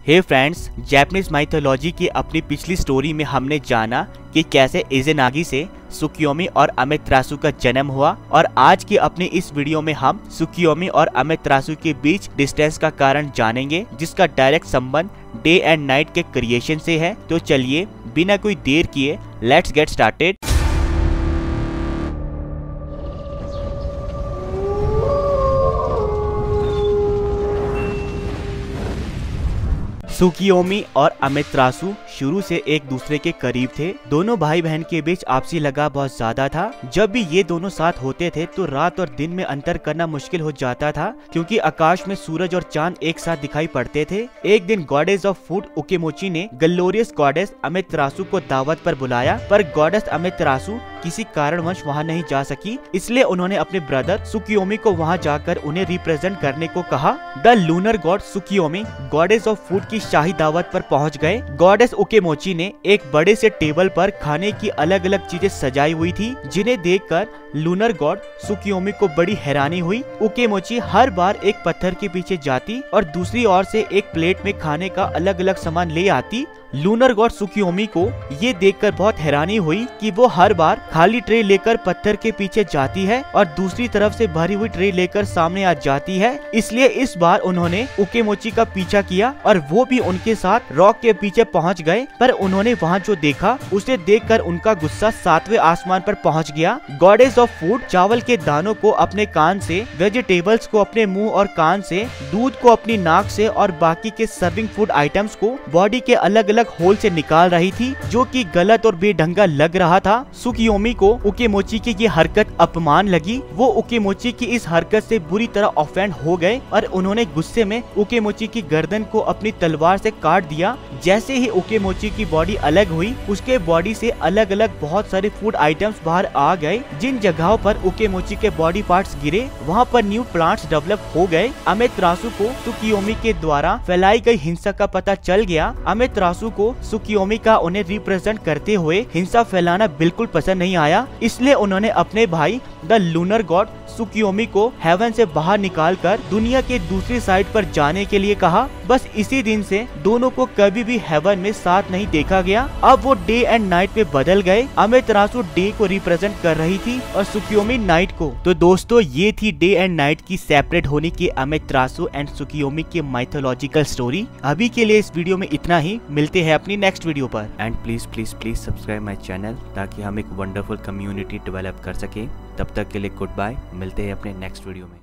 हे friends, Japanese mythology की अपनी पिछली स्टोरी में हमने जाना कि कैसे इज़ेनागी से त्सुकियोमी और अमेतेरासु का जन्म हुआ, और आज की अपनी इस वीडियो में हम त्सुकियोमी और अमेतेरासु के बीच डिस्टेंस का कारण जानेंगे, जिसका डायरेक्ट संबंध डे एंड नाइट के क्रिएशन से है। तो चलिए बिना कोई देर किए लेट्स गेट स्टार्टेड। त्सुकियोमी और अमेतेरासु शुरू से एक दूसरे के करीब थे। दोनों भाई बहन के बीच आपसी लगाव बहुत ज्यादा था। जब भी ये दोनों साथ होते थे तो रात और दिन में अंतर करना मुश्किल हो जाता था, क्योंकि आकाश में सूरज और चांद एक साथ दिखाई पड़ते थे। एक दिन गॉडेस ऑफ फूड उकेमोची ने ग्लोरियस गॉडेस अमेतेरासु को दावत पर बुलाया, पर गॉडेस अमेतेरासु किसी कारणवश वहां नहीं जा सकी, इसलिए उन्होंने अपने ब्रदर त्सुकियोमी को वहां जाकर उन्हें रिप्रेजेंट करने को कहा। The lunar god Tsukuyomi goddess of food की शाही दावत पर पहुंच गए। गॉडेस उकेमोची ने एक बड़े से टेबल पर खाने की अलग अलग चीजें सजाई हुई थी, जिन्हें देखकर लूनर गॉड त्सुकियोमी को बड़ी हैरानी हुई। उकेमोची हर बार एक पत्थर के पीछे जाती और दूसरी ओर से एक प्लेट में खाने का अलग अलग सामान ले आती। लूनर गॉड त्सुकियोमी को ये देखकर बहुत हैरानी हुई कि वो हर बार खाली ट्रे लेकर पत्थर के पीछे जाती है और दूसरी तरफ से भरी हुई ट्रे लेकर सामने आ जाती है। इसलिए इस बार उन्होंने उकेमोची का पीछा किया और वो भी उनके साथ रॉक के पीछे पहुंच गए, पर उन्होंने वहां जो देखा उसे देखकर उनका गुस्सा 7वें आसमान पर पहुंच गया। गॉडेस ऑफ फूड चावल के दानों को अपने कान से, वेजिटेबल्स को अपने मुंह और कान से, दूध को अपनी नाक से और बाकी के सर्विंग फूड आइटम्स को बॉडी के अलग अलग होल से निकाल रही थी, जो कि गलत और बेढंगा लग रहा था। त्सुकियोमी को उकेमोची की ये हरकत अपमान लगी। वो उकेमोची की इस हरकत से बुरी तरह ऑफेंड हो गए और उन्होंने गुस्से में उकेमोची की गर्दन को अपनी तलवार से काट दिया। जैसे ही उकेमोची की बॉडी अलग हुई, उसके बॉडी से अलग अलग बहुत सारे फूड आइटम्स बाहर आ गए। जिन जगहों पर उकेमोची के बॉडी पार्ट्स गिरे, वहाँ पर न्यू प्लांट्स डेवलप हो गए। अमेतेरासु को त्सुकियोमी के द्वारा फैलाई गई हिंसा का पता चल गया। अमेतेरासु को त्सुकियोमी का उन्हें रिप्रेजेंट करते हुए हिंसा फैलाना बिल्कुल पसंद नहीं आया, इसलिए उन्होंने अपने भाई द लूनर गॉड त्सुकियोमी को हेवन से बाहर निकालकर दुनिया के दूसरी साइड पर जाने के लिए कहा। बस इसी दिन से दोनों को कभी भी हेवन में साथ नहीं देखा गया। अब वो डे एंड नाइट में बदल गए। अमेतेरासु डे को रिप्रेजेंट कर रही थी और त्सुकियोमी नाइट को। तो दोस्तों, ये थी डे एंड नाइट की सेपरेट होने की अमेतेरासु एंड त्सुकियोमी की माइथोलॉजिकल स्टोरी। अभी के लिए इस वीडियो में इतना ही। मिलते हैं अपनी नेक्स्ट वीडियो पर। And please please please subscribe my channel, ताकि हम एक वंडरफुल कम्युनिटी डेवलप कर सके। तब तक के लिए गुड बाय। मिलते हैं अपने नेक्स्ट वीडियो में।